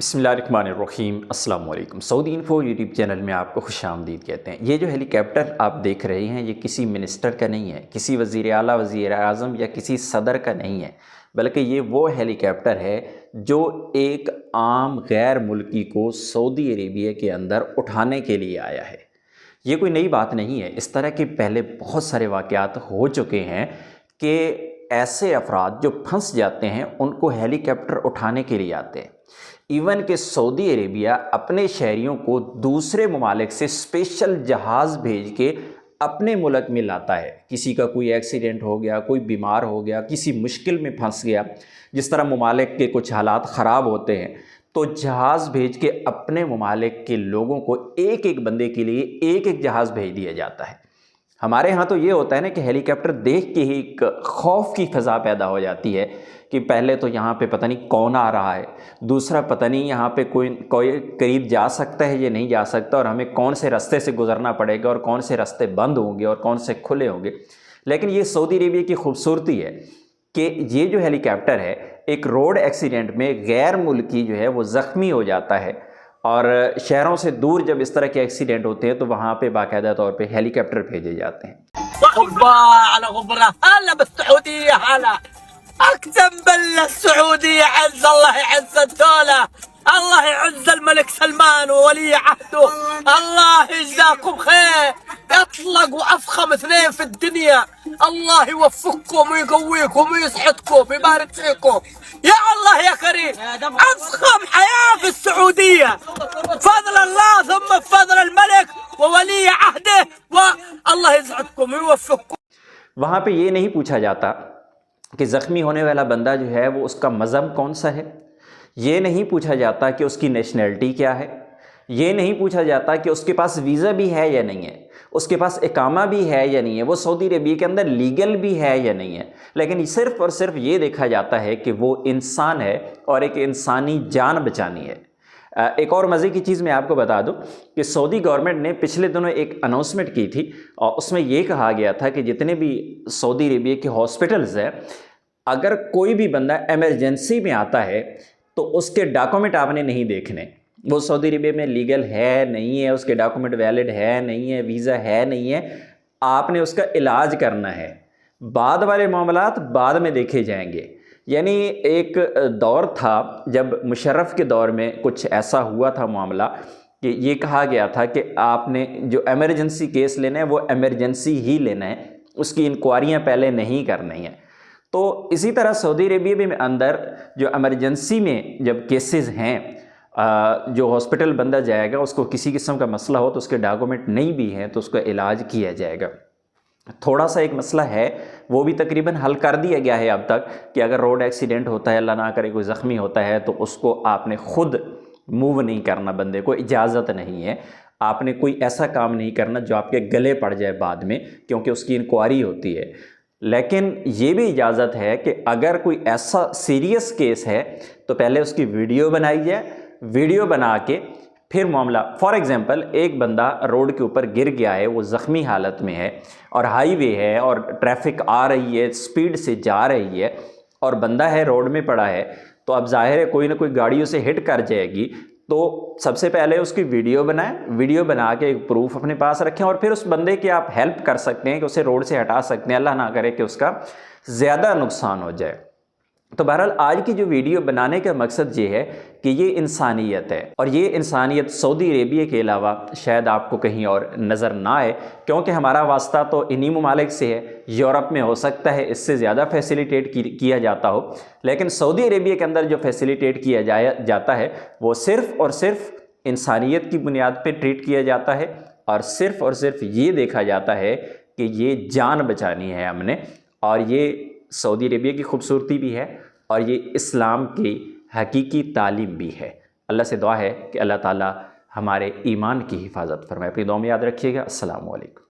बिस्मिल्लाहिर्रहमानिर्रहीम। अस्सलाम वालेकुम। सऊदी इन्फो यूट्यूब चैनल में आपको खुश आमदीद कहते हैं। ये जो हेलीकॉप्टर आप देख रहे हैं ये किसी मिनिस्टर का नहीं है, किसी वज़ीर आला, वज़ीर आज़म या किसी सदर का नहीं है, बल्कि ये वो हेलीकॉप्टर है जो एक आम गैर मुल्की को सऊदी अरेबिया के अंदर उठाने के लिए आया है। ये कोई नई बात नहीं है, इस तरह के पहले बहुत सारे वाक़यात हो चुके हैं कि ऐसे अफराद जो फंस जाते हैं उनको हेलीकॉप्टर उठाने के लिए आते हैं। इवन कि सऊदी अरेबिया अपने शहरियों को दूसरे ममालिक से स्पेशल जहाज़ भेज के अपने मुल्क में लाता है। किसी का कोई एक्सीडेंट हो गया, कोई बीमार हो गया, किसी मुश्किल में फंस गया, जिस तरह ममालिक के कुछ हालात ख़राब होते हैं तो जहाज़ भेज के अपने ममालिक के लोगों को एक एक बंदे के लिए एक एक जहाज़ भेज दिया जाता है। हमारे यहाँ तो ये होता है ना कि हेलीकॉप्टर देख के ही एक खौफ की फ़ज़ा पैदा हो जाती है कि पहले तो यहाँ पे पता नहीं कौन आ रहा है, दूसरा पता नहीं यहाँ पे कोई करीब जा सकता है या नहीं जा सकता, और हमें कौन से रास्ते से गुज़रना पड़ेगा और कौन से रास्ते बंद होंगे और कौन से खुले होंगे। लेकिन ये सऊदी अरेबिया की खूबसूरती है कि ये जो हेलीकॉप्टर है एक रोड एक्सीडेंट में गैर मुल्की जो है वो ज़ख्मी हो जाता है, और शहरों से दूर जब इस तरह के एक्सीडेंट होते हैं तो वहाँ पे बाकायदा तौर पे हेलीकॉप्टर भेजे जाते हैं। اقسم بالله السعودية عز الله يعز الدولة، الله يعز الملك سلمان وولي عهده، الله يجزاكم خير. اطلقوا افخم اثنين في الدنيا، الله يوفقكم ويقويكم ويسعدكم ويبارك فيكم يا الله يا كريم. افخم حياة في السعودية فضل الله ثم فضل الملك وولي عهده، والله يسعدكم ويوفقكم. वहाँ पे ये नहीं पूछा जाता कि ज़ख्मी होने वाला बंदा जो है वो उसका मज़हब कौन सा है, ये नहीं पूछा जाता कि उसकी नेशनलिटी क्या है, ये नहीं पूछा जाता कि उसके पास वीज़ा भी है या नहीं है, उसके पास इकामा भी है या नहीं है, वो सऊदी अरेबिया के अंदर लीगल भी है या नहीं है। लेकिन सिर्फ़ और सिर्फ ये देखा जाता है कि वो इंसान है और एक इंसानी जान बचानी है। एक और मज़े की चीज़ मैं आपको बता दूं कि सऊदी गवर्नमेंट ने पिछले दिनों एक अनाउंसमेंट की थी और उसमें ये कहा गया था कि जितने भी सऊदी अरेबिया के हॉस्पिटल्स हैं, अगर कोई भी बंदा एमरजेंसी में आता है तो उसके डॉक्यूमेंट आपने नहीं देखने, वो सऊदी अरेबिया में लीगल है नहीं है, उसके डॉक्यूमेंट वैलिड है नहीं है, वीज़ा है नहीं है, आपने उसका इलाज करना है। बाद वाले मामलात बाद में देखे जाएंगे। यानी एक दौर था जब मुशर्रफ के दौर में कुछ ऐसा हुआ था मामला कि ये कहा गया था कि आपने जो एमरजेंसी केस लेना है वो एमरजेंसी ही लेना है, उसकी इंक्वायरियाँ पहले नहीं करनी है। तो इसी तरह सऊदी अरेबिया में अंदर जो एमरजेंसी में जब केसेस हैं, जो हॉस्पिटल बंदा जाएगा उसको किसी किस्म का मसला हो तो उसके डॉक्यूमेंट नहीं भी हैं तो उसका इलाज किया जाएगा। थोड़ा सा एक मसला है वो भी तकरीबन हल कर दिया गया है अब तक कि अगर रोड एक्सीडेंट होता है, अल्लाह ना करे कोई ज़ख्मी होता है, तो उसको आपने ख़ुद मूव नहीं करना, बंदे को इजाज़त नहीं है, आपने कोई ऐसा काम नहीं करना जो आपके गले पड़ जाए बाद में, क्योंकि उसकी इंक्वायरी होती है। लेकिन ये भी इजाज़त है कि अगर कोई ऐसा सीरियस केस है तो पहले उसकी वीडियो बनाई जाए, वीडियो बना के फिर मामला, फॉर एग्ज़ाम्पल एक बंदा रोड के ऊपर गिर गया है, वो ज़ख्मी हालत में है और हाईवे है और ट्रैफिक आ रही है, स्पीड से जा रही है और बंदा है रोड में पड़ा है, तो अब ज़ाहिर है कोई ना कोई गाड़ियों से हिट कर जाएगी। तो सबसे पहले उसकी वीडियो बनाएं, वीडियो बना के एक प्रूफ अपने पास रखें और फिर उस बंदे की आप हेल्प कर सकते हैं कि उसे रोड से हटा सकते हैं, अल्लाह ना करे कि उसका ज़्यादा नुकसान हो जाए। तो बहरहाल आज की जो वीडियो बनाने का मकसद ये है कि ये इंसानियत है, और ये इंसानियत सऊदी अरेबिया के अलावा शायद आपको कहीं और नज़र ना आए, क्योंकि हमारा वास्ता तो इन्हीं ममालिक से है। यूरोप में हो सकता है इससे ज़्यादा फैसिलिटेट किया जाता हो, लेकिन सऊदी अरेबिया के अंदर जो फैसिलिटेट किया जाता है वो सिर्फ़ और सिर्फ इंसानियत की बुनियाद पर ट्रीट किया जाता है, और सिर्फ ये देखा जाता है कि ये जान बचानी है हमने, और ये सऊदी अरेबिया की खूबसूरती भी है और ये इस्लाम की हकीकी तालीम भी है। अल्लाह से दुआ है कि अल्लाह ताला हमारे ईमान की हिफाजत फरमाए। अपनी दुआ में याद रखिएगा। अस्सलामु अलैकुम।